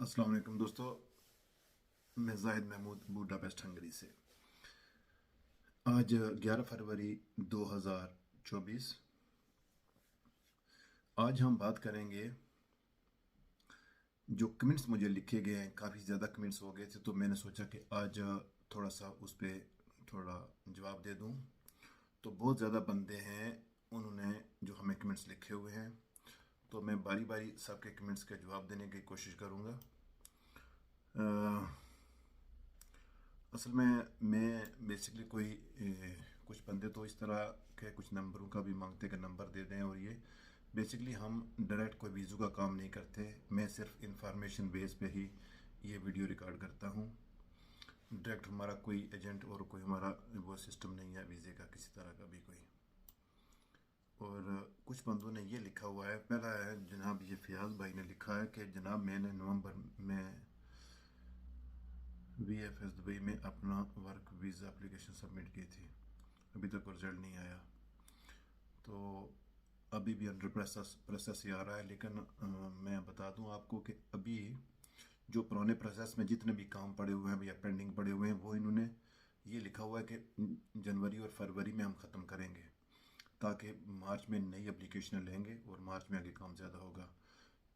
अस्सलाम वालेकुम दोस्तों। मैं जाहिद महमूद बूडापेस्ट हंगरी से। आज 11 फरवरी 2024। आज हम बात करेंगे जो कमेंट्स मुझे लिखे गए हैं। काफ़ी ज़्यादा कमेंट्स हो गए थे तो मैंने सोचा कि आज थोड़ा सा उस पर थोड़ा जवाब दे दूं। तो बहुत ज़्यादा बंदे हैं, उन्होंने जो हमें कमेंट्स लिखे हुए हैं, तो मैं बारी बारी सबके कमेंट्स के जवाब देने की कोशिश करूँगा। असल में मैं बेसिकली कुछ बंदे तो इस तरह के कुछ नंबरों का भी मांगते कि नंबर दे दें, और ये बेसिकली हम डायरेक्ट कोई वीज़ू का काम नहीं करते। मैं सिर्फ इंफॉर्मेशन बेस पे ही ये वीडियो रिकॉर्ड करता हूँ। डायरेक्ट हमारा कोई एजेंट और कोई हमारा वो सिस्टम नहीं है वीज़े का किसी तरह का भी कोई। और कुछ बंदों ने ये लिखा हुआ है, पहला है जनाब ये फयाज भाई ने लिखा है कि जनाब मैंने नवंबर में VFS दुबई में अपना वर्क वीज़ा एप्लीकेशन सबमिट की थी, अभी तक रिजल्ट नहीं आया। तो अभी भी अंडर प्रोसेस ही आ रहा है, लेकिन मैं बता दूं आपको कि अभी जो पुराने प्रोसेस में जितने भी काम पड़े हुए हैं या पेंडिंग पड़े हुए हैं, वो इन्होंने ये लिखा हुआ है कि जनवरी और फरवरी में हम ख़त्म करेंगे, ताकि मार्च में नई एप्लीकेशन लेंगे और मार्च में आगे काम ज़्यादा होगा।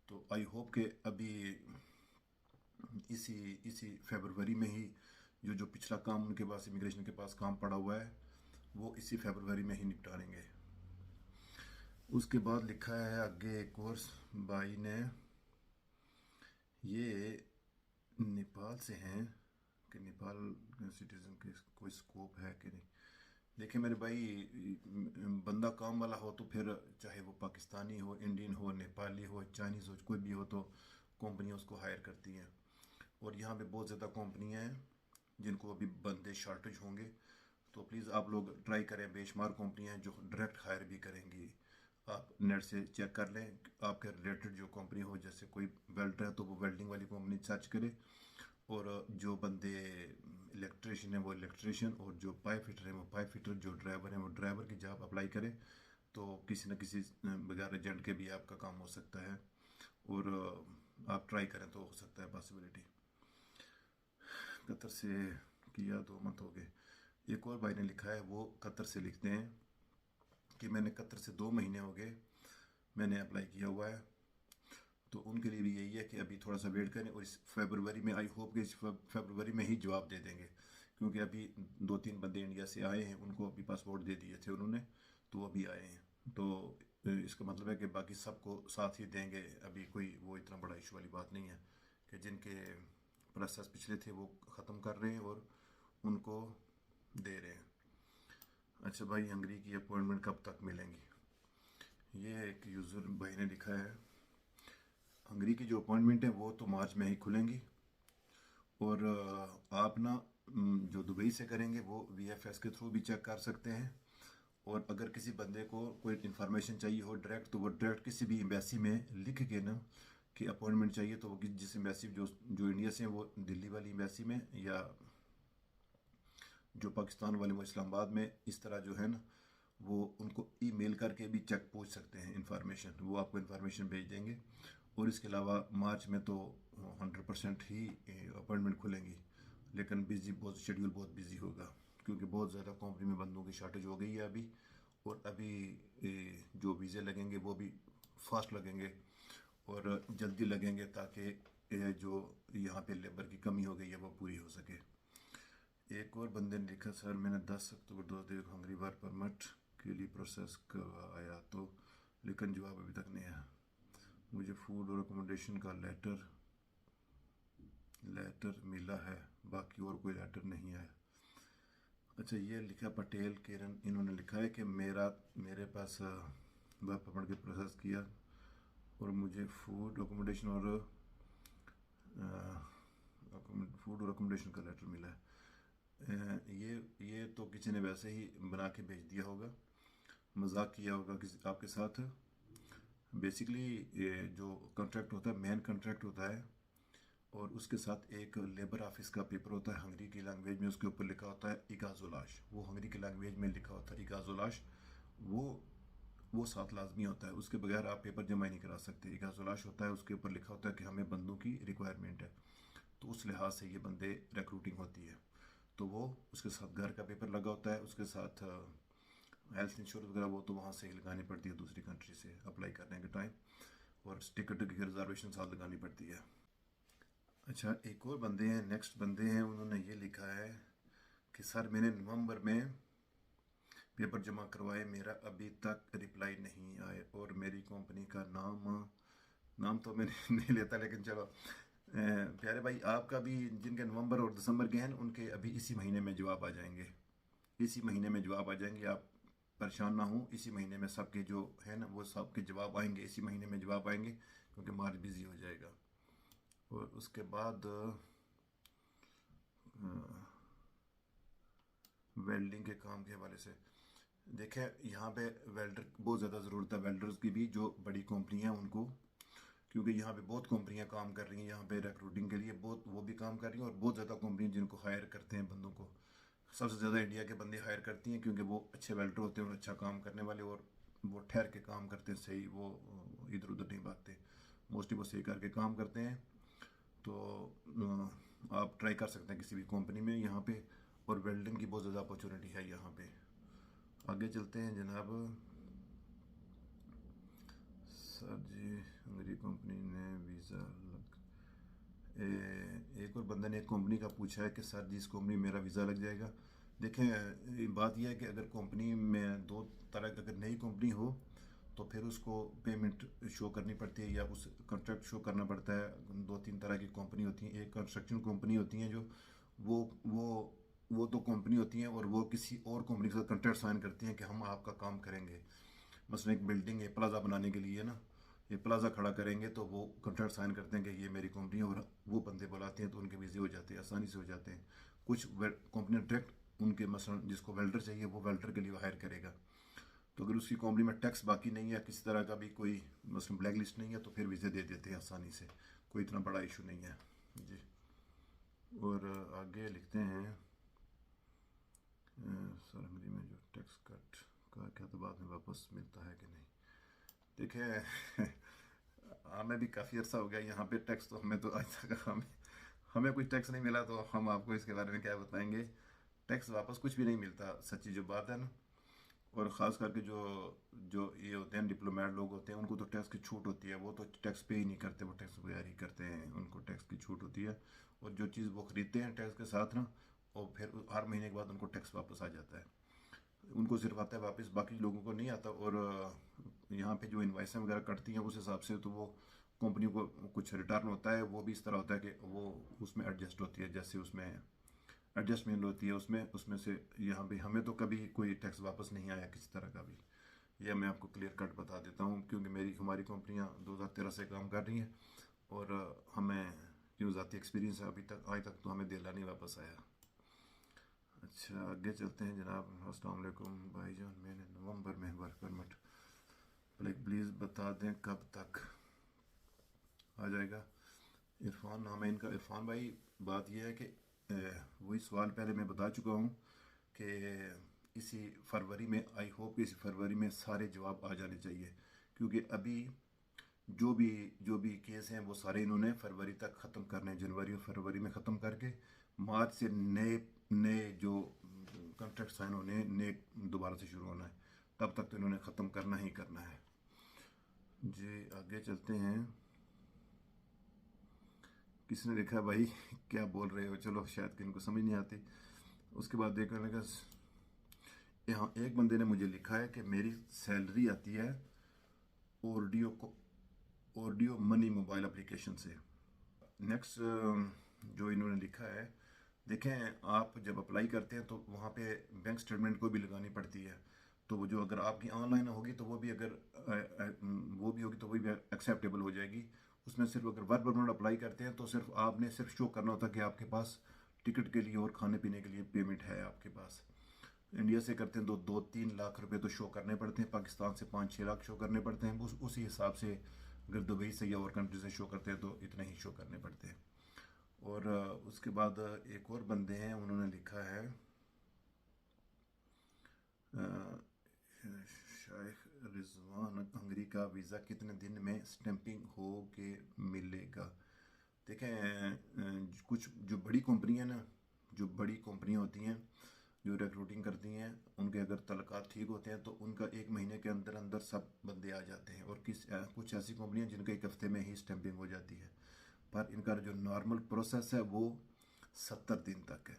तो आई होप कि अभी इसी इसी फरवरी में ही जो पिछला काम उनके पास इमिग्रेशन के पास काम पड़ा हुआ है, वो इसी फरवरी में ही निपटाएंगे। उसके बाद लिखा है आगे एक और भाई ने, ये नेपाल से हैं कि नेपाल सिटीज़न के कोई स्कोप है कि नहीं। देखिए मेरे भाई, बंदा काम वाला हो तो फिर चाहे वो पाकिस्तानी हो, इंडियन हो, नेपाली हो, चाइनीज़ हो, कोई भी हो, तो कंपनियां उसको हायर करती हैं। और यहाँ पे बहुत ज़्यादा कंपनियां हैं जिनको अभी बंदे शॉर्टेज होंगे। तो प्लीज़ आप लोग ट्राई करें, बेशुमार कंपनियां हैं जो डायरेक्ट हायर भी करेंगी। आप नेट से चेक कर लें, आपके रिलेटेड जो कंपनी हो, जैसे कोई वेल्डर है तो वो वेल्डिंग वाली कंपनी सर्च करे, और जो बंदे इलेक्ट्रिशियन है वो इलेक्ट्रिशियन, और जो पाइप फिटर है वो पाइप फिटर, जो ड्राइवर है वो ड्राइवर की जॉब अप्लाई करें। तो किसी न किसी बगैर एजेंट के भी आपका काम हो सकता है, और आप ट्राई करें तो हो सकता है पॉसिबिलिटी। कतर से किया 2 मंथ हो गए। एक और भाई ने लिखा है, वो कतर से लिखते हैं कि मैंने कतर से 2 महीने हो गए मैंने अप्लाई किया हुआ है। तो उनके लिए भी यही है कि अभी थोड़ा सा वेट करें, और इस फरवरी में आई होप कि इस फरवरी में ही जवाब दे देंगे, क्योंकि अभी 2-3 बंदे इंडिया से आए हैं, उनको अभी पासपोर्ट दे दिए थे उन्होंने, तो वो अभी आए हैं। तो इसका मतलब है कि बाकी सबको साथ ही देंगे। अभी कोई वो इतना बड़ा इशू वाली बात नहीं है कि जिनके प्रोसेस पिछले थे वो ख़त्म कर रहे हैं और उनको दे रहे हैं। अच्छा भाई, हंगरी की अपॉइंटमेंट कब तक मिलेंगी? ये एक यूज़र भाई ने लिखा है, हंगरी की जो अपॉइंटमेंट है वो तो मार्च में ही खुलेंगी, और आप ना जो दुबई से करेंगे वो VFS के थ्रू भी चेक कर सकते हैं। और अगर किसी बंदे को कोई इन्फॉर्मेशन चाहिए हो डायरेक्ट, तो वो डायरेक्ट किसी भी एम्बेसी में लिख के ना कि अपॉइंटमेंट चाहिए, तो वो जिस एम्बेसी जो जो इंडिया से है वो दिल्ली वाली एम्बेसी में, या जो पाकिस्तान वाले वो इस्लामाबाद में, इस तरह जो है ना, वो उनको ईमेल करके भी चेक पूछ सकते हैं इन्फॉर्मेशन, वो आपको इन्फॉर्मेशन भेज देंगे। और इसके अलावा मार्च में तो 100% ही अपॉइंटमेंट खुलेंगी, लेकिन बिजी बहुत, शेड्यूल बहुत बिजी होगा, क्योंकि बहुत ज़्यादा कंपनी में बंदों की शॉर्टेज हो गई है अभी। और अभी जो वीज़े लगेंगे वो भी फास्ट लगेंगे और जल्दी लगेंगे, ताकि जो यहाँ पे लेबर की कमी हो गई है वो पूरी हो सके। एक और बंदे ने लिखा, सर मैंने 10 अक्टूबर 2023 हंगरी वर्क परमिट के लिए प्रोसेस करवाया, तो लेकिन जवाब अभी तक नहीं आया। मुझे फूड और अकोमोडेशन का लेटर लेटर मिला है, बाकी और कोई लेटर नहीं आया। अच्छा, ये लिखा पटेल किरण, इन्होंने लिखा है कि मेरे पास वर्क परमिट के प्रोसेस किया और मुझे फूड और अकोमोडेशन का लेटर मिला है। ये तो किसी ने वैसे ही बना के भेज दिया होगा, मजाक किया होगा किसी आपके साथ। बेसिकली ये जो कॉन्ट्रैक्ट होता है, मेन कॉन्ट्रैक्ट होता है, और उसके साथ एक लेबर ऑफिस का पेपर होता है हंगरी की लैंग्वेज में, उसके ऊपर लिखा होता है इगाजुलाश, वो हंगरी की लैंग्वेज में लिखा होता है इगाजुलाश। वो वो साथ लाजमी होता है, उसके बगैर आप पेपर जमा ही नहीं करा सकते। एक अजलाश होता है, उसके ऊपर लिखा होता है कि हमें बंदों की रिक्वायरमेंट है, तो उस लिहाज से ये बंदे रिक्रूटिंग होती है। तो वो उसके साथ घर का पेपर लगा होता है, उसके साथ हेल्थ इंश्योरेंस वगैरह वो तो वहाँ से ही लगानी पड़ती है दूसरी कंट्री से अप्लाई करने के टाइम, और टिकट की रिजर्वेशन साथ लगानी पड़ती है। अच्छा, एक और बंदे हैं, नेक्स्ट बंदे हैं, उन्होंने ये लिखा है कि सर मैंने नवंबर में पेपर जमा करवाए, मेरा अभी तक रिप्लाई नहीं आए, और मेरी कंपनी का नाम नाम तो मैं नहीं लेता, लेकिन चलो प्यारे भाई, आपका भी जिनके नवंबर और दिसंबर के हैं उनके अभी इसी महीने में जवाब आ जाएंगे, इसी महीने में जवाब आ जाएंगे। आप परेशान ना हो, इसी महीने में सबके जो है ना वो सबके जवाब आएंगे, इसी महीने में जवाब आएंगे, क्योंकि मार्च बिजी हो जाएगा। और उसके बाद वेल्डिंग के काम के हवाले से देखें, यहाँ पे वेल्डर बहुत ज़्यादा ज़रूरत है, वेल्डर्स की भी, जो बड़ी कंपनी हैं उनको, क्योंकि यहाँ पे बहुत कंपनियाँ काम कर रही हैं यहाँ पे रिक्रूटिंग के लिए, बहुत वो भी काम कर रही हैं, और बहुत ज़्यादा कंपनी जिनको हायर करते हैं बंदों को, सबसे ज़्यादा इंडिया के बंदे हायर करती हैं, क्योंकि वो अच्छे वेल्डर होते हैं और अच्छा काम करने वाले, और वो ठहर के काम करते हैं सही, वो इधर उधर नहीं भागते, मोस्टली वो सही करके काम करते हैं। तो आप ट्राई कर सकते हैं किसी भी कंपनी में यहाँ पे, और वेल्डिंग की बहुत ज़्यादा अपॉर्चुनिटी है यहाँ पे। आगे चलते हैं जनाब। सर जी मेरी कंपनी ने वीज़ा एक और बंदे ने एक कंपनी का पूछा है कि सर जी इस कंपनी में मेरा वीज़ा लग जाएगा। देखें, बात यह है कि अगर कंपनी में दो तरह की अगर नई कंपनी हो तो फिर उसको पेमेंट शो करनी पड़ती है, या उस कॉन्ट्रैक्ट शो करना पड़ता है। दो तीन तरह की कंपनी होती हैं, एक कंस्ट्रक्शन कंपनी होती हैं जो वो वो वो तो कंपनी होती हैं, और वो किसी और कंपनी के साथ कॉन्ट्रैक्ट साइन करती हैं कि हम आपका काम करेंगे। मसलन एक बिल्डिंग है, प्लाजा बनाने के लिए ना, ये प्लाजा खड़ा करेंगे, तो वो कॉन्ट्रैक्ट साइन करते हैं कि ये मेरी कंपनी है, और वो बंदे बुलाते हैं तो उनके वीज़े हो जाते हैं, आसानी से हो जाते हैं। कुछ कंपनी डायरेक्ट उनके मसलन जिसको वेल्डर चाहिए वो वेल्डर के लिए हायर करेगा, तो अगर उसकी कंपनी में टैक्स बाकी नहीं है, किसी तरह का भी कोई मसलन ब्लैक लिस्ट नहीं है, तो फिर वीज़े दे देते हैं आसानी से, कोई इतना बड़ा इशू नहीं है जी। और आगे लिखते हैं सरहदी में जो टैक्स कट का क्या तो बाद में वापस मिलता है कि नहीं। देखिए हमें भी काफ़ी अर्सा हो गया यहाँ पे, टैक्स तो हमें तो आज तक हमें कोई टैक्स नहीं मिला, तो हम आपको इसके बारे में क्या बताएंगे। टैक्स वापस कुछ भी नहीं मिलता, सच्ची जो बात है ना। और ख़ास करके जो जो ये होते हैं डिप्लोमेट लोग होते हैं, उनको तो टैक्स की छूट होती है, वो तो टैक्स पे ही नहीं करते, वो टैक्स बगैर ही करते हैं, उनको टैक्स की छूट होती है। और जो चीज़ वो ख़रीदते हैं टैक्स के साथ ना, और फिर हर महीने के बाद उनको टैक्स वापस आ जाता है, उनको सिर्फ आता है वापस, बाकी लोगों को नहीं आता। और यहाँ पे जो इन्वाइसें वगैरह कटती हैं उस हिसाब से तो वो कंपनी को कुछ रिटर्न होता है, वो भी इस तरह होता है कि वो उसमें एडजस्ट होती है, जैसे उसमें एडजस्टमेंट होती है उसमें उसमें से यहाँ पे हमें तो कभी कोई टैक्स वापस नहीं आया किसी तरह का भी। यह मैं आपको क्लियर कट बता देता हूँ, क्योंकि हमारी कंपनियाँ 2013 से काम कर रही हैं, और हमें जो ज़ाती एक्सपीरियंस है अभी तक आज तक तो हमें दिला नहीं वापस आया। अच्छा, आगे चलते हैं जनाब। अस्सलाम वालेकुम भाईजान, मैंने नवंबर में वर्क परमिट प्लीज़ बता दें कब तक आ जाएगा। इरफान नाम है इनका। इरफान भाई, बात यह है कि वही सवाल पहले मैं बता चुका हूँ कि इसी फरवरी में, आई होप इसी फरवरी में सारे जवाब आ जाने चाहिए, क्योंकि अभी जो भी केस हैं वो सारे इन्होंने फरवरी तक ख़त्म करने हैं, जनवरी और फरवरी में ख़त्म करके मार्च से नए नए जो कॉन्ट्रैक्ट साइन होने नए दोबारा से शुरू होना है, तब तक तो इन्होंने ख़त्म करना ही करना है जी। आगे चलते हैं। किसने लिखा भाई क्या बोल रहे हो, चलो शायद कि इनको समझ नहीं आती। उसके बाद देखने लगा, यहाँ एक बंदे ने मुझे लिखा है कि मेरी सैलरी आती है ऑडियो मनी मोबाइल एप्लीकेशन से। नेक्स्ट जो इन्होंने लिखा है, देखें आप जब अप्लाई करते हैं तो वहाँ पे बैंक स्टेटमेंट को भी लगानी पड़ती है, तो वो जो अगर आपकी ऑनलाइन होगी तो वो भी अगर वो भी होगी तो वो भी एक्सेप्टेबल हो जाएगी। उसमें सिर्फ अगर वर्क परमिट अप्लाई करते हैं तो सिर्फ आपने सिर्फ शो करना होता है कि आपके पास टिकट के लिए और खाने पीने के लिए पेमेंट है आपके पास। इंडिया से करते हैं तो 2-3 लाख रुपए तो शो करने पड़ते हैं, पाकिस्तान से 5-6 लाख शो करने पड़ते हैं, उसी हिसाब से अगर दुबई से या और कंट्री से शो करते हैं तो इतने ही शो करने पड़ते हैं। और उसके बाद एक और बंदे हैं, उन्होंने लिखा है शायख रिजवान, हंगरी का वीज़ा कितने दिन में स्टैंपिंग हो के मिलेगा? देखें, कुछ जो बड़ी कंपनियां ना, जो बड़ी कंपनियां होती हैं जो रिक्रूटिंग करती हैं, उनके अगर तलकात ठीक होते हैं तो उनका 1 महीने के अंदर अंदर सब बंदे आ जाते हैं। और कुछ ऐसी कंपनियां जिनका 1 हफ्ते में ही स्टैंपिंग हो जाती है। पर इनका जो नॉर्मल प्रोसेस है वो 70 दिन तक है।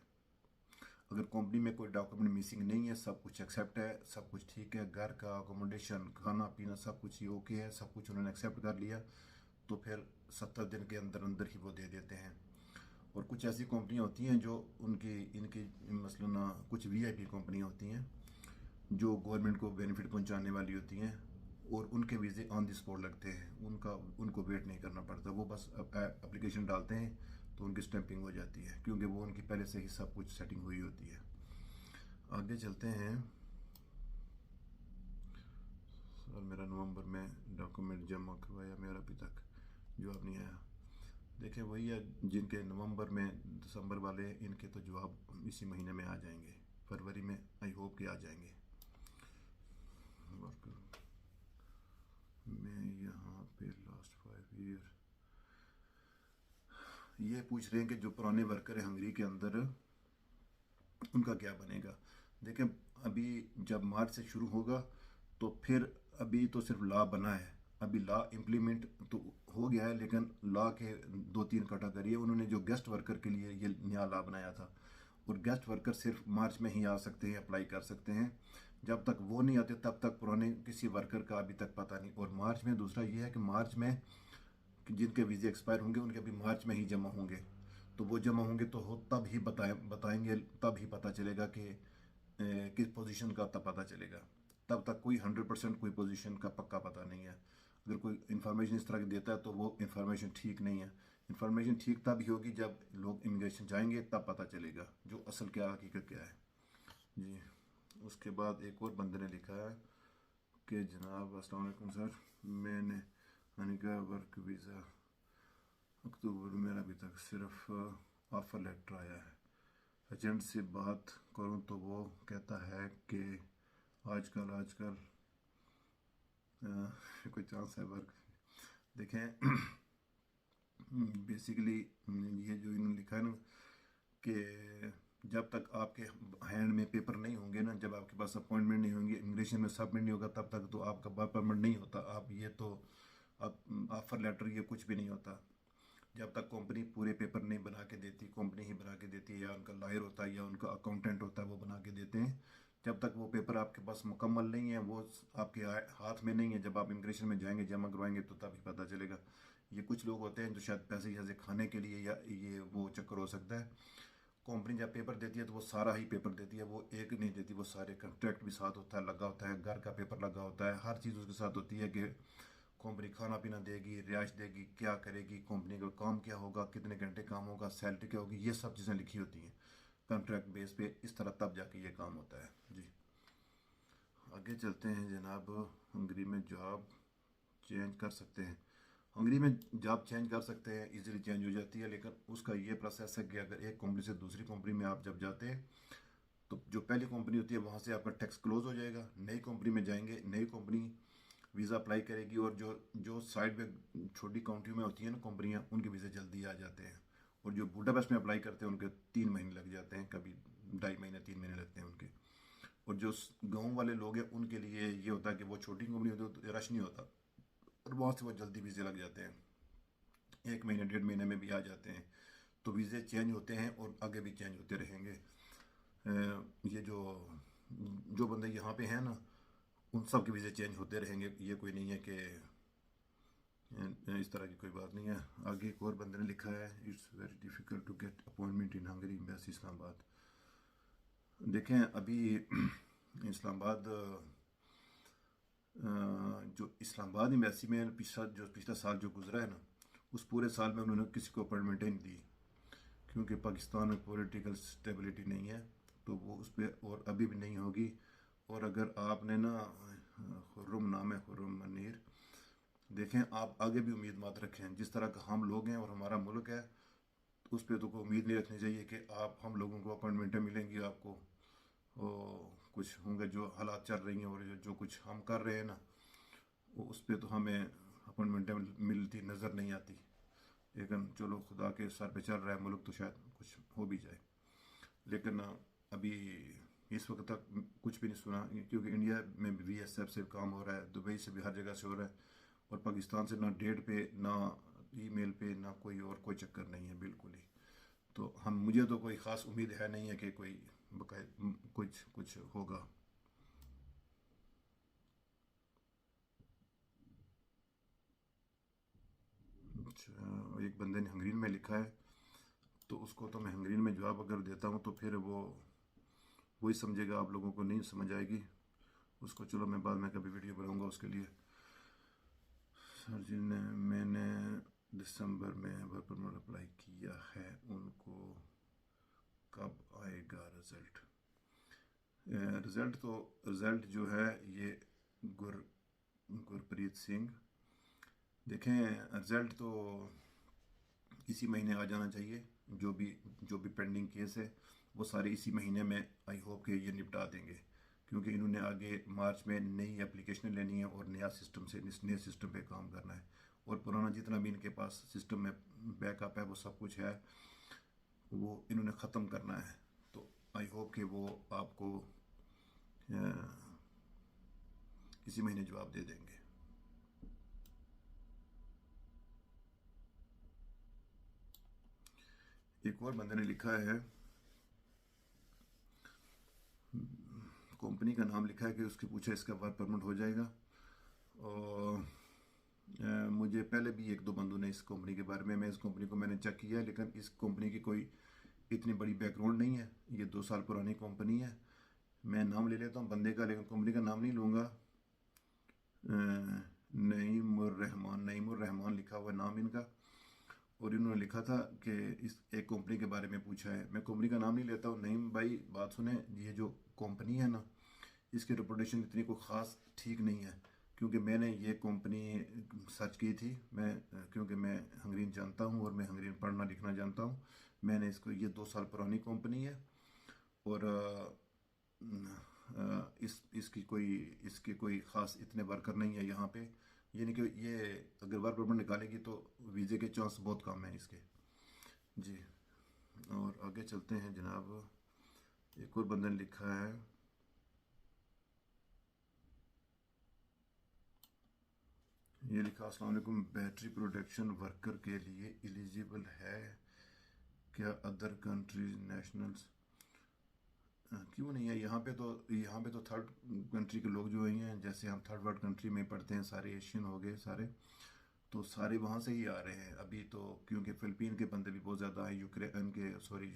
अगर कंपनी में कोई डॉक्यूमेंट मिसिंग नहीं है, सब कुछ एक्सेप्ट है, सब कुछ ठीक है, घर का अकोमोडेशन, खाना पीना सब कुछ ही ओके है, सब कुछ उन्होंने एक्सेप्ट कर लिया, तो फिर 70 दिन के अंदर अंदर ही वो दे देते हैं। और कुछ ऐसी कंपनियां होती हैं जो उनकी इनकी मसलन कुछ वीआईपी कंपनियां होती हैं जो गवर्नमेंट को बेनिफिट पहुंचाने वाली होती हैं, और उनके वीज़े ऑन द स्पॉट लगते हैं। उनको वेट नहीं करना पड़ता, वो बस एप्लीकेशन डालते हैं तो उनकी स्टैंपिंग हो जाती है, क्योंकि वो उनकी पहले से ही सब कुछ सेटिंग हुई होती है। आगे चलते हैं। सर मेरा नवंबर में डॉक्यूमेंट जमा करवाया, मेरा अभी तक जवाब नहीं आया। देखें, वही है जिनके नवंबर में, दिसंबर वाले, इनके तो जवाब इसी महीने में आ जाएंगे, फरवरी में आई होप कि आ जाएंगे। मैं यहाँ पे लास्ट 5 ईयर ये पूछ रहे हैं कि जो पुराने वर्कर हैं हंगरी के अंदर, उनका क्या बनेगा। देखें, अभी जब मार्च से शुरू होगा तो फिर अभी तो सिर्फ लॉ बना है, अभी लॉ इम्प्लीमेंट तो हो गया है, लेकिन लॉ के 2-3 कैटेगरी है। उन्होंने जो गेस्ट वर्कर के लिए ये नया लॉ बनाया था, और गेस्ट वर्कर सिर्फ मार्च में ही आ सकते हैं, अप्लाई कर सकते हैं। जब तक वो नहीं आते तब तक पुराने किसी वर्कर का अभी तक पता नहीं। और मार्च में दूसरा ये है कि मार्च में जिनके वीज़े एक्सपायर होंगे उनके अभी मार्च में ही जमा होंगे, तो वो जमा होंगे तो हो तब ही बताएंगे, तब ही पता चलेगा कि किस पोजीशन का, तब पता चलेगा। तब तक कोई 100% कोई पोजीशन का पक्का पता नहीं है। अगर कोई इन्फॉर्मेशन इस तरह की देता है तो वो इन्फॉर्मेशन ठीक नहीं है। इन्फॉर्मेशन ठीक तब ही होगी जब लोग इमिग्रेशन जाएंगे, तब पता चलेगा जो असल क्या हकीकत क्या है जी। उसके बाद एक और बंदे ने लिखा है कि जनाब अस्सलाम वालेकुम सर, मैंने अनिका वर्क वीज़ा अक्टूबर में, अभी तक सिर्फ ऑफ़र लेटर आया है। एजेंट से बात करूं तो वो कहता है कि आजकल कोई चांस है वर्क। देखें, बेसिकली ये जो इन्होंने लिखा है ना कि जब तक आपके हैंड में पेपर नहीं होंगे ना, जब आपके पास अपॉइंटमेंट नहीं होंगे, इमिग्रेशन में सबमिट नहीं होगा, तब तक तो आपका वर्क परमिट नहीं होता। आप ये तो अब ऑफर लेटर ये कुछ भी नहीं होता जब तक कंपनी पूरे पेपर नहीं बना के देती। कंपनी ही बना के देती है, या उनका लॉयर होता है या उनका अकाउंटेंट होता है, वो बना के देते हैं। जब तक वो पेपर आपके पास मुकम्मल नहीं है, वो आपके हाथ में नहीं है, जब आप इमिग्रेशन में जाएंगे जमा करवाएंगे तो तभी पता चलेगा। ये कुछ लोग होते हैं जो शायद पैसे यहाँ से खाने के लिए, या ये वो चक्कर हो सकता है। कंपनी जब पेपर देती है तो वो सारा ही पेपर देती है, वो एक नहीं देती, वो सारे कॉन्ट्रैक्ट भी साथ होता है, लगा होता है, घर का पेपर लगा होता है, हर चीज़ उसके साथ होती है कि कंपनी खाना पीना देगी, रिहाइश देगी, क्या करेगी, कंपनी का काम क्या होगा, कितने घंटे काम होगा, सैलरी क्या होगी, ये सब चीज़ें लिखी होती हैं कॉन्ट्रैक्ट बेस पे। इस तरह तब जाके ये काम होता है जी। आगे चलते हैं जनाब। हंगरी में जॉब चेंज कर सकते हैं? हंगरी में जॉब चेंज कर सकते हैं, इजीली चेंज हो जाती है, लेकिन उसका ये प्रोसेस है कि अगर एक कंपनी से दूसरी कंपनी में आप जब जाते हैं तो जो पहली कंपनी होती है वहाँ से आपका टैक्स क्लोज हो जाएगा। नई कंपनी में जाएंगे, नई कंपनी वीज़ा अप्लाई करेगी, और जो जो साइड में छोटी कंट्री में होती है ना कंपनियाँ, उनके वीज़े जल्दी आ जाते हैं। और जो बुडापेस्ट में अप्लाई करते हैं उनके 3 महीने लग जाते हैं, कभी 2.5 महीने 3 महीने लगते हैं उनके। और जो गाँव वाले लोग हैं उनके लिए ये होता है कि वो छोटी कंपनी होती है तो रश नहीं होता, और वहाँ से वो जल्दी वीज़े लग जाते हैं, 1 महीने 1.5 महीने में भी आ जाते हैं। तो वीज़े चेंज होते हैं और आगे भी चेंज होते रहेंगे। ये जो बंदे यहाँ पे हैं ना, उन सब के वीज़े चेंज होते रहेंगे, ये कोई नहीं है कि इस तरह की कोई बात नहीं है। आगे एक और बंदे ने लिखा है, it's very difficult to get appointment in Hungary embassy Islamabad. देखें, अभी इस्लामाबाद जो इस्लामाबाद एम्बेसी में पिछला साल जो गुजरा है ना, उस पूरे साल में उन्होंने किसी को अपॉइंटमेंट ही नहीं दी, क्योंकि पाकिस्तान में पॉलिटिकल स्टेबिलिटी नहीं है, तो वो उस पर और अभी भी नहीं होगी। और अगर आपने ना, खुर्रम नाम है, खुर्रम मनीर, देखें आप आगे भी उम्मीद मत रखें। जिस तरह का हम लोग हैं और हमारा मुल्क है, तो उस पर तो कोई उम्मीद नहीं रखनी चाहिए कि आप हम लोगों को अपॉइंटमेंटें मिलेंगी आपको। कुछ होंगे जो हालात चल रही हैं और जो कुछ हम कर रहे हैं ना, वो उस पर तो हमें अपॉइंटमेंट मिलती नज़र नहीं आती। लेकिन चलो खुदा के सर पे चल रहा है मुल्क तो शायद कुछ हो भी जाए। लेकिन अभी इस वक्त तक कुछ भी नहीं सुना, क्योंकि इंडिया में भी BSF से काम हो रहा है, दुबई से भी हर जगह से हो रहा है, और पाकिस्तान से ना डेट पे ना ईमेल पे ना कोई और कोई चक्कर नहीं है बिल्कुल ही। तो हम मुझे तो कोई ख़ास उम्मीद है नहीं है कि कोई कुछ कुछ होगा। अच्छा, एक बंदे ने हंगरीन में लिखा है, तो उसको तो मैं हंगरीन में जवाब अगर देता हूँ तो फिर वो वही समझेगा, आप लोगों को नहीं समझ आएगी उसको। चलो मैं बाद में कभी वीडियो बनाऊंगा उसके लिए। सर जी ने मैंने दिसंबर में वर्क परमिट अप्लाई किया है, उनको कब आएगा रिज़ल्ट? रिज़ल्ट जो है ये गुर गुरप्रीत सिंह, देखें रिज़ल्ट तो इसी महीने आ जाना चाहिए। जो भी पेंडिंग केस है वो सारे इसी महीने में आई होप कि ये निपटा देंगे, क्योंकि इन्होंने आगे मार्च में नई एप्लीकेशन लेनी है और नया सिस्टम से नए सिस्टम पे काम करना है, और पुराना जितना भी इनके पास सिस्टम में बैकअप है वो सब कुछ है, वो इन्होंने ख़त्म करना है। तो आई होप कि वो आपको इसी महीने जवाब दे देंगे। एक और बंदे ने लिखा है, कंपनी का नाम लिखा है कि उसके पूछा इसका वर्क परमिट हो जाएगा। और मुझे पहले भी एक दो बंदों ने इस कंपनी के बारे में, मैं इस कंपनी को मैंने चेक किया है, लेकिन इस कंपनी की कोई इतनी बड़ी बैकग्राउंड नहीं है। ये 2 साल पुरानी कंपनी है। मैं नाम ले लेता हूँ बंदे का, लेकिन कंपनी का नाम नहीं लूँगा। नईमुर रहमान लिखा हुआ नाम इनका, और इन्होंने लिखा था कि इस एक कंपनी के बारे में पूछा है। मैं कंपनी का नाम नहीं लेता हूँ। नईम भाई बात सुने, ये जो कंपनी है ना, इसकी रेपुटेशन इतनी कोई ख़ास ठीक नहीं है, क्योंकि मैंने ये कंपनी सर्च की थी। क्योंकि मैं हंगरीन जानता हूँ और मैं हंगरीन पढ़ना लिखना जानता हूँ। मैंने ये 2 साल पुरानी कंपनी है, और इसकी कोई ख़ास इतने वर्कर नहीं है यहाँ पे। यानी कि ये अगर वर्क परमिट निकालेगी तो वीज़े के चांस बहुत कम है इसके। जी, और आगे चलते हैं जनाब। एक और बंदे ने लिखा है, ये लिखा अस्सलाम वालेकुम, बैटरी प्रोडक्शन वर्कर के लिए एलिजिबल है क्या अदर कंट्रीज नेशनल्स? क्यों नहीं है? यहाँ पे तो थर्ड कंट्री के लोग जो हैं, जैसे हम थर्ड वर्ल्ड कंट्री में पढ़ते हैं, सारे एशियन हो गए सारे, तो सारे वहाँ से ही आ रहे हैं अभी तो। क्योंकि फ़िलिपीन के बंदे भी बहुत ज़्यादा हैं, यूक्रेन के, सॉरी,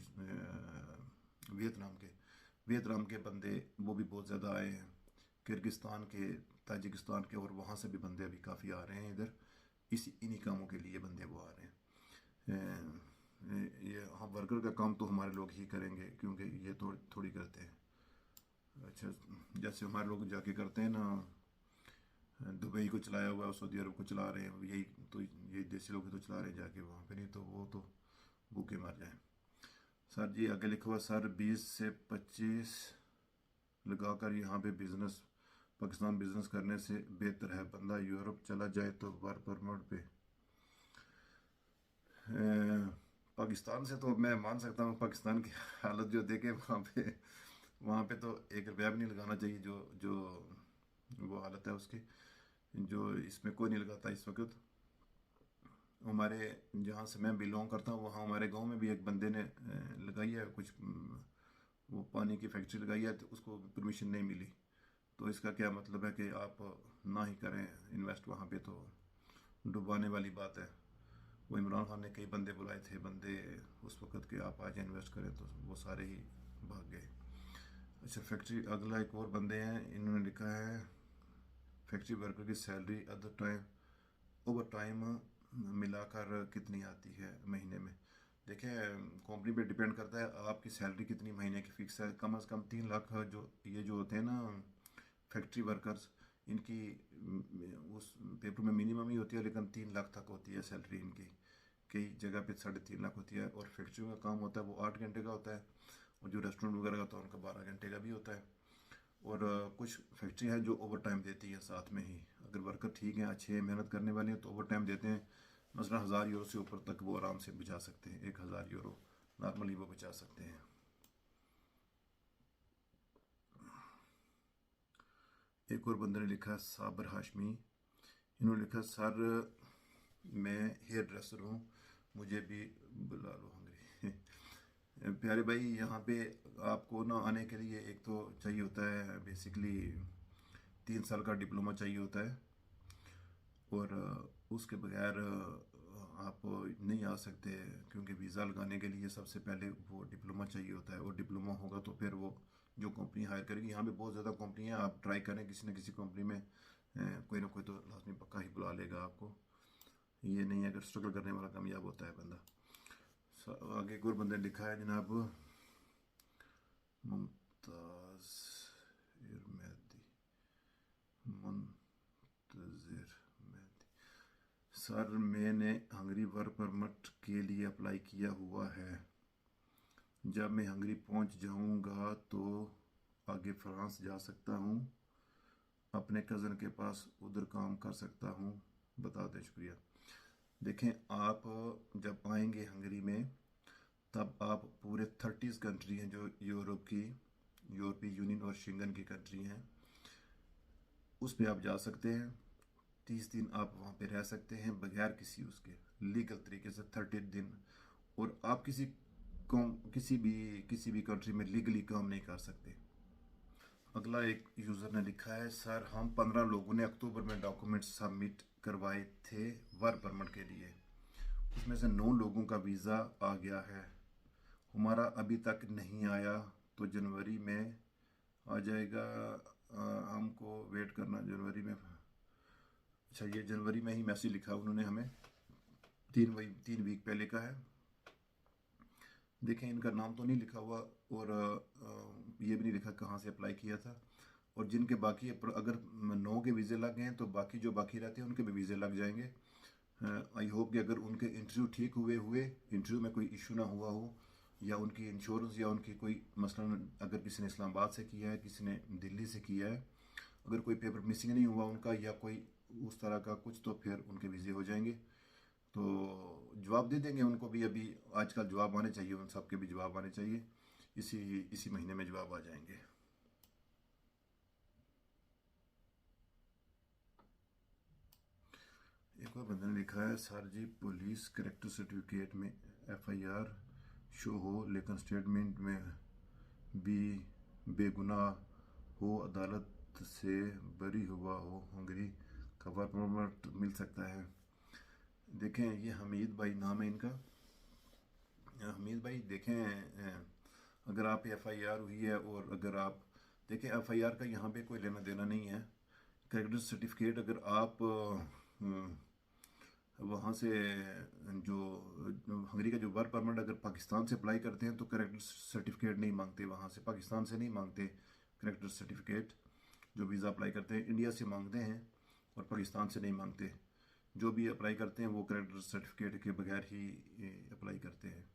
वियतनाम के बंदे वो भी बहुत ज़्यादा आए हैं, किर्गिस्तान के, ताजिकिस्तान के, और वहाँ से भी बंदे अभी काफ़ी आ रहे हैं इधर। इन्हीं कामों के लिए बंदे वो आ रहे हैं। ये हाँ, वर्कर का काम तो हमारे लोग ही करेंगे, क्योंकि ये थोड़ी करते हैं। अच्छा, जैसे हमारे लोग जाके करते हैं ना, दुबई को चलाया हुआ है, सऊदी अरब को चला रहे हैं, यही तो ये देसी लोग ही तो चला रहे हैं जाके वहाँ पे, नहीं तो वो तो भूखे मर जाएं। सर जी आगे लिखा हुआ, सर 20 से 25 लगाकर यहाँ पे बिजनेस, पाकिस्तान बिजनेस करने से बेहतर है बंदा यूरोप चला जाए तो वर्क परमिट पे। पाकिस्तान से तो मैं मान सकता हूँ, पाकिस्तान की हालत जो देखे वहाँ पे तो 1 रुपया भी नहीं लगाना चाहिए, जो जो वो हालत है उसकी, जो इसमें कोई नहीं लगाता इस वक्त। हमारे जहाँ से मैं बिलोंग करता हूँ, वहाँ हमारे गांव में भी एक बंदे ने लगाई है कुछ, वो पानी की फैक्ट्री लगाई है, तो उसको परमिशन नहीं मिली। तो इसका क्या मतलब है कि आप ना ही करें इन्वेस्ट वहाँ पे, तो डुबाने वाली बात है। वो इमरान खान ने कई बंदे बुलाए थे, बंदे उस वक्त के आप आज इन्वेस्ट करें, तो वो सारे ही भाग गए। अच्छा, फैक्ट्री, अगला एक और बंदे हैं, इन्होंने लिखा है फैक्ट्री वर्कर की salary other time over time मिलाकर कितनी आती है महीने में? देखिए, कंपनी पे डिपेंड करता है आपकी सैलरी कितनी महीने की फिक्स है। कम से कम 3 लाख, जो होते हैं ना फैक्ट्री वर्कर्स, इनकी उस पेपर में मिनिमम ही होती है, लेकिन 3 लाख तक होती है सैलरी इनकी। कई जगह पे 3.5 लाख होती है। और फैक्ट्री का काम होता है वो 8 घंटे का होता है, और जो रेस्टोरेंट वगैरह का होता है उनका 12 घंटे का भी होता है। और कुछ फैक्ट्री है जो ओवर टाइम देती है साथ में ही, अगर वर्कर ठीक हैं, अच्छे हैं, मेहनत करने वाले हैं तो ओवर टाइम देते हैं। मसलन 1000 यूरो से ऊपर तक वो आराम से बचा सकते हैं, 1000 यूरो नॉर्मली वो बचा सकते हैं। एक और बंदे ने लिखा साबर हाशमी, इन्होंने लिखा सर मैं हेयर ड्रेसर हूँ, मुझे भी बुला लो हंगरी। प्यारे भाई, यहाँ पे आपको ना आने के लिए एक तो चाहिए होता है बेसिकली 3 साल का डिप्लोमा चाहिए होता है, और उसके बगैर आप नहीं आ सकते, क्योंकि वीज़ा लगाने के लिए सबसे पहले वो डिप्लोमा चाहिए होता है, और डिप्लोमा होगा तो फिर वो जो कंपनी हायर करेगी, यहाँ पे बहुत ज़्यादा कंपनी है, आप ट्राई करें किसी न किसी कंपनी में कोई ना कोई तो लाजमी पक्का ही बुला लेगा आपको। ये नहीं है, अगर स्ट्रगल करने वाला कामयाब होता है बंदा। आगे एक और बंदे ने लिखा है जनाब मुमताज़ मेहदी, मुंतज़िर मेहदी, सर मैंने हंगरी वर्क परमिट के लिए अप्लाई किया हुआ है, जब मैं हंगरी पहुंच जाऊंगा तो आगे फ्रांस जा सकता हूं, अपने कज़न के पास उधर काम कर सकता हूं, बता दें। शुक्रिया। देखें, आप जब आएंगे हंगरी में तब आप पूरे 30 कंट्री हैं जो यूरोपीय यूनियन और शेंगन की कंट्री हैं, उस पर आप जा सकते हैं। 30 दिन आप वहाँ पे रह सकते हैं बगैर किसी उसके, लीगल तरीके से 30 दिन। और आप किसी भी कंट्री में लीगली काम नहीं कर सकते। अगला एक यूज़र ने लिखा है सर हम 15 लोगों ने अक्टूबर में डॉक्यूमेंट सबमिट करवाए थे वर्क परमिट के लिए, उसमें से 9 लोगों का वीज़ा आ गया है, हमारा अभी तक नहीं आया, तो जनवरी में आ जाएगा, हमको वेट करना जनवरी में। अच्छा, ये जनवरी में ही मैसेज लिखा उन्होंने हमें, 3 वीक पहले का है। देखें, इनका नाम तो नहीं लिखा हुआ, और ये भी नहीं लिखा कहाँ से अप्लाई किया था, और जिनके बाकी अगर 9 के वीज़े लग गए हैं तो बाकी जो बाकी रहते हैं उनके भी वीज़े लग जाएंगे। आई होप कि अगर उनके इंटरव्यू ठीक हुए इंटरव्यू में कोई इशू ना हुआ हो, या उनकी इंश्योरेंस या उनकी कोई मसलन अगर किसी ने इस्लामाबाद से किया है, किसी ने दिल्ली से किया है, अगर कोई पेपर मिसिंग नहीं हुआ उनका या कोई उस तरह का कुछ, तो फिर उनके वीज़े हो जाएंगे। तो जवाब दे देंगे उनको भी, अभी आजकल जवाब आने चाहिए, उन सब के भी जवाब आने चाहिए, इसी महीने में जवाब आ जाएंगे। एक और बंदे ने लिखा है सर जी पुलिस करेक्टर सर्टिफिकेट में FIR शो हो लेकिन स्टेटमेंट में भी बेगुनाह हो, अदालत से बरी हुआ हो, हंगरी का वर्क परमिट मिल सकता है। देखें, ये हमीद भाई नाम है इनका। हमीद भाई देखें, अगर आप FIR हुई है, और अगर आप देखें FIR का यहाँ पे कोई लेना देना नहीं है। करेक्टर सर्टिफिकेट अगर आप वहाँ से जो हंगरी का जो वर्क परमिट अगर पाकिस्तान से अप्लाई करते हैं तो करेक्टर सर्टिफिकेट नहीं मांगते, वहाँ से पाकिस्तान से नहीं मांगते करेक्टर सर्टिफिकेट। जो वीज़ा अप्लाई करते हैं इंडिया से मांगते हैं और पाकिस्तान से नहीं मांगते। जो भी अप्लाई करते हैं वो करेक्टर सर्टिफिकेट के बगैर ही अप्लाई करते हैं।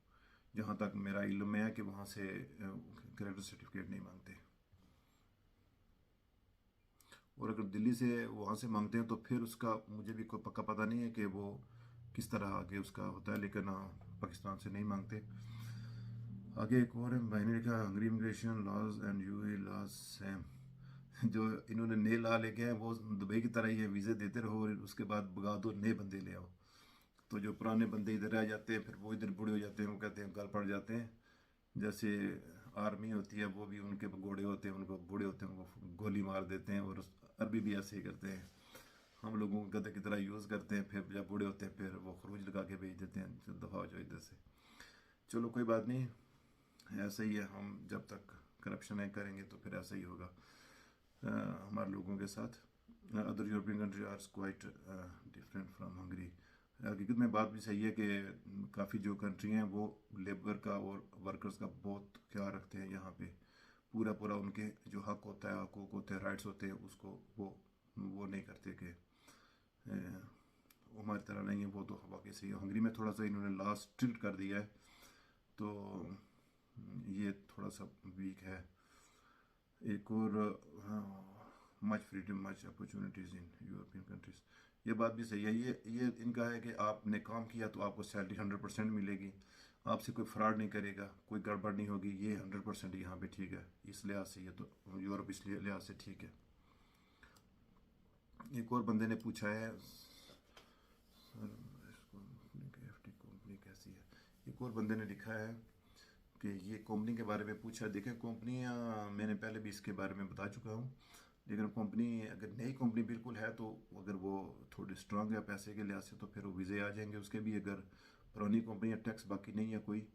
जहाँ तक मेरा इल्म है कि वहाँ से करेक्टर सर्टिफिकेट नहीं मांगते, और अगर दिल्ली से वहाँ से मांगते हैं तो फिर उसका मुझे भी कोई पक्का पता नहीं है कि वो किस तरह आगे उसका होता है, लेकिन पाकिस्तान से नहीं मांगते। आगे एक और मैंने लिखा Hungary immigration laws and UAE laws same, जो इन्होंने नए लॉ लेके हैं वो दुबई की तरह ही है, वीज़े देते रहो और उसके बाद भगा दो, नए बंदे ले आओ। तो जो पुराने बंदे इधर रह जाते हैं फिर वो इधर बूढ़े हो जाते हैं, वो कहते हैं गल पड़ जाते हैं। जैसे आर्मी होती है वो भी उनके घोड़े होते हैं, उनको बूढ़े होते हैं उनको गोली मार देते हैं, और अरबी भी ऐसे ही करते हैं, हम लोगों को गधे की तरह यूज़ करते हैं, फिर जब बूढ़े होते हैं फिर वो खरूज लगा के भेज देते हैं, चल दफ़ा हो जाओ इधर से। चलो कोई बात नहीं, ऐसा ही है, हम जब तक करप्शन नहीं करेंगे तो फिर ऐसा ही होगा हमारे लोगों के साथ। Other European country are quite different from Hungary. हकीकत में बात भी सही है कि काफ़ी जो कंट्री हैं वो लेबर का और वर्कर्स का बहुत ख्याल रखते हैं। यहाँ पे पूरा पूरा उनके जो हक होता है, हकूक़ होते हैं, राइट्स होते हैं, उसको वो नहीं करते कि हमारी तरह नहीं है, वो तो वाकई सही है। हंगरी में थोड़ा सा इन्होंने लॉ स्ट्रिक्ट कर दिया है, तो ये थोड़ा सा वीक है। एक और much freedom much opportunities in European countries. ये बात भी सही है। ये इनका है कि आपने काम किया तो आपको सैलरी 100% मिलेगी, आपसे कोई फ्रॉड नहीं करेगा, कोई गड़बड़ नहीं होगी, ये 100% यहाँ पे ठीक है। इस लिहाज से ये तो यूरोप इस लिहाज से ठीक है। एक और बंदे ने पूछा है सर एफडी कंपनी कैसी है। एक और बंदे ने लिखा है कि ये कंपनी के बारे में पूछा। देखें कंपनियाँ मैंने पहले भी इसके बारे में बता चुका हूँ, लेकिन कंपनी अगर नई कंपनी बिल्कुल है तो अगर वो थोड़ी स्ट्रांग है पैसे के लिहाज से तो फिर वो वीज़े आ जाएंगे उसके भी। अगर पुरानी कंपनी या टैक्स बाकी नहीं है कोई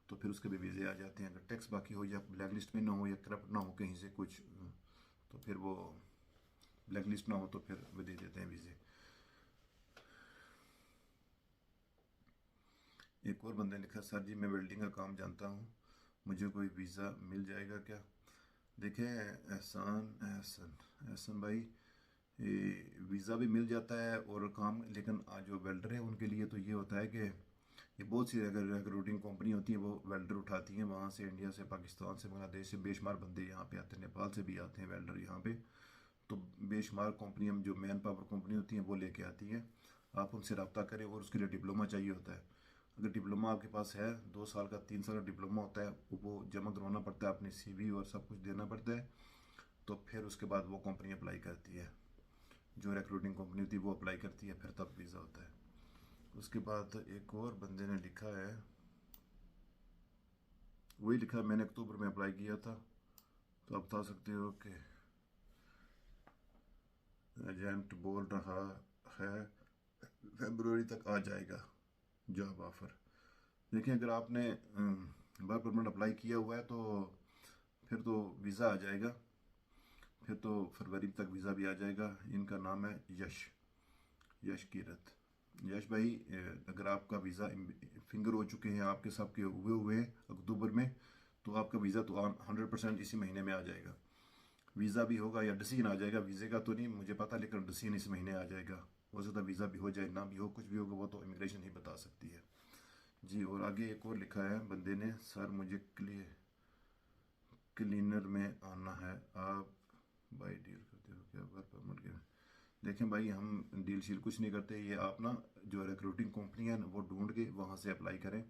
तो फिर उसके भी वीज़े आ जाते हैं। अगर टैक्स बाकी हो या ब्लैक लिस्ट में ना हो या करप्ट ना हो कहीं से कुछ, तो फिर वो ब्लैक लिस्ट ना हो तो फिर वो दे देते हैं वीज़े। एक और बंदे ने लिखा सर जी मैं वेल्डिंग का काम जानता हूँ, मुझे कोई वीज़ा मिल जाएगा क्या। देखें एहसान भाई, वीज़ा भी मिल जाता है और काम, लेकिन आज जो वेल्डर है उनके लिए तो ये होता है कि ये बहुत सी अगर रिक्रूटिंग कंपनी होती है वो वेल्डर उठाती हैं वहाँ से, इंडिया से, पाकिस्तान से, बांग्लादेश से बेशुमार बंदे यहाँ पे आते हैं, नेपाल से भी आते हैं वेल्डर यहाँ पे। तो बेशुमार कंपनियाँ जो मैन पावर कंपनी होती हैं वो लेके आती हैं। आप उनसे रब्ता करें और उसके लिए डिप्लोमा चाहिए होता है। अगर डिप्लोमा आपके पास है 2 साल का 3 साल का डिप्लोमा होता है, वो जमा करवाना पड़ता है, अपनी CV और सब कुछ देना पड़ता है। तो फिर उसके बाद वो कंपनी अप्लाई करती है, जो रिक्रूटिंग कंपनी होती है वो अप्लाई करती है, फिर तब वीज़ा होता है। उसके बाद एक और बंदे ने लिखा है, वही लिखा मैंने अक्टूबर में अप्लाई किया था, तो आप बता सकते हो कि एजेंट बोल रहा है फरवरी तक आ जाएगा जॉब ऑफ़र। देखिए अगर आपने वर्क परमिट अप्लाई किया हुआ है तो फिर तो वीज़ा आ जाएगा, फिर तो फरवरी तक वीज़ा भी आ जाएगा। इनका नाम है यश कीरत। यश भाई, अगर आपका वीज़ा फिंगर हो चुके हैं, आपके सबके हुए हैं अक्टूबर में, तो आपका वीज़ा तो 100% इसी महीने में आ जाएगा। वीज़ा भी होगा या डिसीजन आ जाएगा, वीज़े का तो नहीं मुझे पता, लेकिन डिसीजन इस महीने आ जाएगा। हो सकता है वीज़ा भी हो जाए, ना भी हो, कुछ भी होगा, वो तो इमिग्रेशन ही बता सकती है जी। और आगे एक और लिखा है बंदे ने, सर मुझे क्लीनर में आना है, आप भाई डील करते हो क्या वर्क परमिट के। देखें भाई हम डील शील कुछ नहीं करते, ये आप ना जो रिक्रूटिंग कंपनी है ना वो ढूंढ के वहाँ से अप्लाई करें।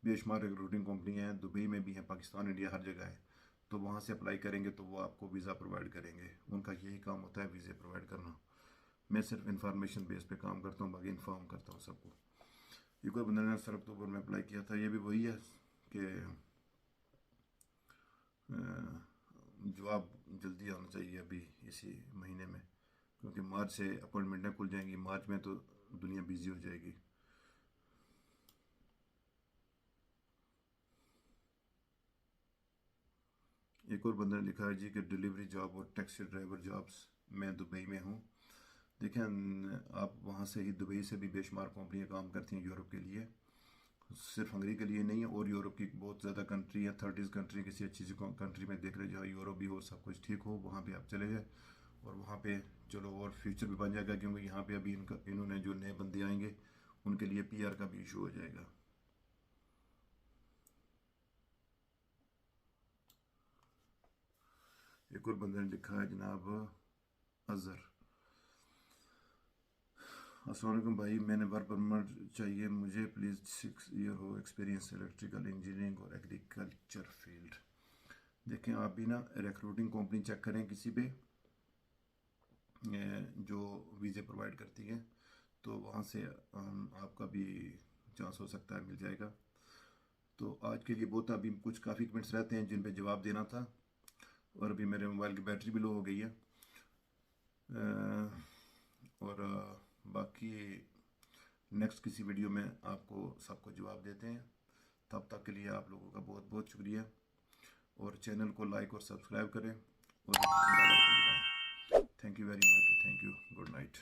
बेशुमार रिक्रूटिंग कंपनियाँ हैं, दुबई में भी हैं, पाकिस्तान, इंडिया, हर जगह है। तो वहाँ से अप्लाई करेंगे तो वो आपको वीज़ा प्रोवाइड करेंगे, उनका यही काम होता है वीज़े प्रोवाइड करना। मैं सिर्फ इंफॉर्मेशन बेस पे काम करता हूँ, बाकी इन्फॉर्म करता हूँ सबको। एक और बंदे ने सर अक्टूबर में अप्लाई किया था, ये भी वही है कि जवाब जल्दी आना चाहिए अभी इसी महीने में, क्योंकि मार्च से अपॉइंटमेंटें खुल जाएंगी, मार्च में तो दुनिया बिजी हो जाएगी। एक और बंदे ने लिखा है जी कि डिलीवरी जॉब और टैक्सी ड्राइवर जॉब्स मैं दुबई में हूँ। देखें आप वहाँ से ही, दुबई से भी बेशुमार कंपनियाँ काम करती हैं यूरोप के लिए, सिर्फ हंगरी के लिए नहीं है, और यूरोप की बहुत ज़्यादा कंट्री है, 30 कंट्री, किसी अच्छी सी कंट्री में देख रहे जहाँ यूरोप भी हो, सब कुछ ठीक हो, वहाँ पे आप चले जाए और वहाँ पे चलो और फ्यूचर भी बन जाएगा, क्योंकि यहाँ पे अभी इन्होंने जो नए बंदे आएंगे उनके लिए PR का भी इशू हो जाएगा। एक और बंदे ने लिखा है जनाब अजहर, अस्सलाम वालेकुम भाई, मैंने वर्क परमिट चाहिए मुझे, प्लीज़ 6 ईयर हो एक्सपीरियंस इलेक्ट्रिकल इंजीनियरिंग और एग्रीकल्चर फील्ड। देखें आप भी ना रिक्रूटिंग कंपनी चेक करें किसी पे जो वीज़े प्रोवाइड करती है, तो वहाँ से आपका भी चांस हो सकता है मिल जाएगा। तो आज के लिए बहुत, अभी कुछ काफ़ी कमेंट्स रहते हैं जिन पे जवाब देना था, और अभी मेरे मोबाइल की बैटरी भी लो हो गई है। और बाकी नेक्स्ट किसी वीडियो में आपको सबको जवाब देते हैं। तब तक के लिए आप लोगों का बहुत बहुत शुक्रिया, और चैनल को लाइक और सब्सक्राइब करें और बेल आइकन दबाएं। Thank you very much, thank you, good night.